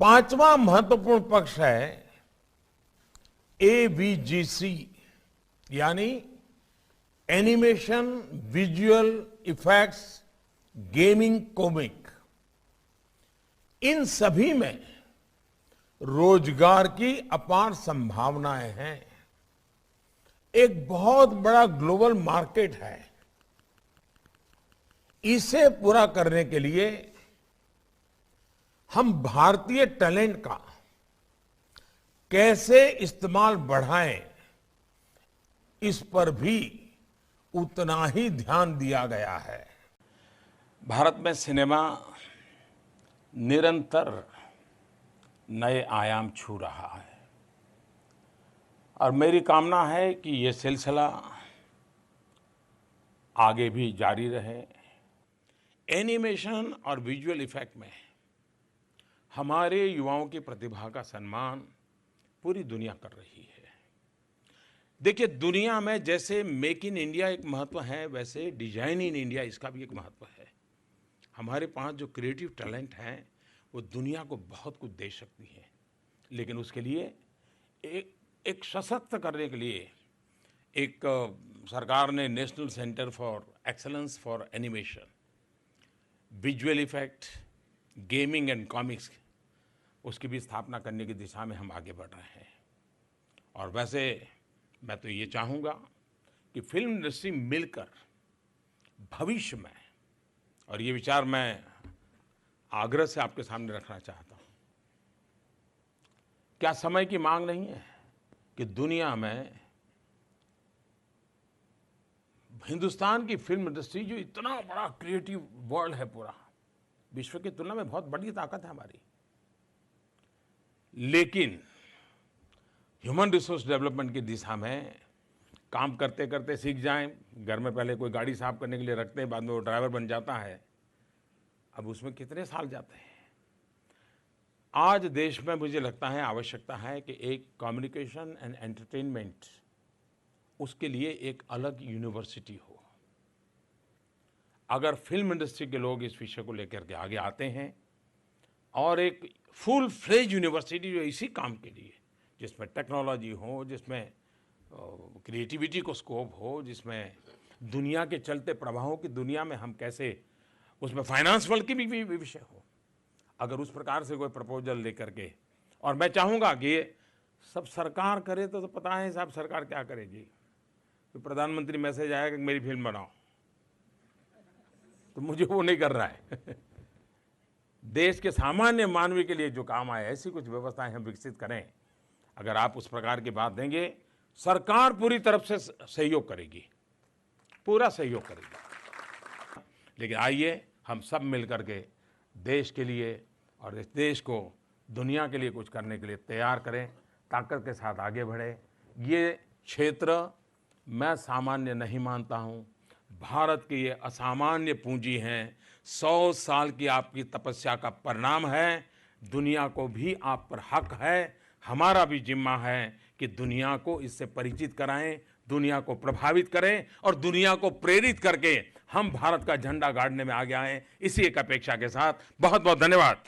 पांचवा महत्वपूर्ण पक्ष है एवीजीसी यानी animation, visual effects, gaming, comic. इन सभी में रोजगार की अपार संभावनाएं हैं। एक बहुत बड़ा ग्लोबल मार्केट है। इसे पूरा करने के लिए हम भारतीय टैलेंट का कैसे इस्तेमाल बढ़ाएं, इस पर भी उतना ही ध्यान दिया गया है। भारत में सिनेमा निरंतर नए आयाम छू रहा है और मेरी कामना है कि ये सिलसिला आगे भी जारी रहे। एनिमेशन और विजुअल इफेक्ट में हमारे युवाओं की प्रतिभा का सम्मान पूरी दुनिया कर रही है। देखिए, दुनिया में जैसे मेक इन इंडिया एक महत्व है, वैसे डिजाइन इन इंडिया इसका भी एक महत्व है। हमारे पास जो क्रिएटिव टैलेंट हैं वो दुनिया को बहुत कुछ दे सकती है, लेकिन उसके लिए एक सशक्त करने के लिए एक सरकार ने national centre for excellence for animation, visual effect, gaming and comics, उसकी भी स्थापना करने की दिशा में हम आगे बढ़ रहे हैं। और वैसे मैं तो ये चाहूँगा कि फिल्म इंडस्ट्री मिलकर भविष्य में, और ये विचार मैं आग्रह से आपके सामने रखना चाहता हूँ, क्या समय की मांग नहीं है कि दुनिया में हिंदुस्तान की फिल्म इंडस्ट्री जो इतना बड़ा क्रिएटिव वर्ल्ड है, पूरा विश्व की तुलना में बहुत बड़ी ताकत है हमारी, लेकिन ह्यूमन रिसोर्स डेवलपमेंट की दिशा में काम करते करते सीख जाएं। घर में पहले कोई गाड़ी साफ करने के लिए रखते हैं, बाद में वो ड्राइवर बन जाता है। अब उसमें कितने साल जाते हैं। आज देश में मुझे लगता है आवश्यकता है कि एक कम्युनिकेशन एंड एंटरटेनमेंट, उसके लिए एक अलग यूनिवर्सिटी हो। अगर फिल्म इंडस्ट्री के लोग इस विषय को लेकर के आगे आते हैं और एक फुल फ्लेज यूनिवर्सिटी जो इसी काम के लिए, जिसमें टेक्नोलॉजी हो, जिसमें क्रिएटिविटी को स्कोप हो, जिसमें दुनिया के चलते प्रवाहों की दुनिया में हम कैसे, उसमें फाइनेंस वर्ल्ड की भी विषय हो, अगर उस प्रकार से कोई प्रपोजल लेकर के, और मैं चाहूँगा कि ये सब सरकार करे तो पता है साहब सरकार क्या करेगी। तो प्रधानमंत्री मैसेज आएगा कि मेरी फिल्म बनाओ, तो मुझे वो नहीं कर रहा है। देश के सामान्य मानवी के लिए जो काम आए, ऐसी कुछ व्यवस्थाएं हम विकसित करें। अगर आप उस प्रकार की बात देंगे, सरकार पूरी तरफ से सहयोग करेगी, पूरा सहयोग करेगी। लेकिन आइए हम सब मिलकर के देश के लिए और इस देश को दुनिया के लिए कुछ करने के लिए तैयार करें, ताकत के साथ आगे बढ़े। ये क्षेत्र मैं सामान्य नहीं मानता हूँ। भारत की ये असामान्य पूंजी हैं, 100 साल की आपकी तपस्या का परिणाम है। दुनिया को भी आप पर हक है, हमारा भी जिम्मा है कि दुनिया को इससे परिचित कराएं, दुनिया को प्रभावित करें और दुनिया को प्रेरित करके हम भारत का झंडा गाड़ने में आगे आएं। इसी एक अपेक्षा के साथ बहुत बहुत धन्यवाद।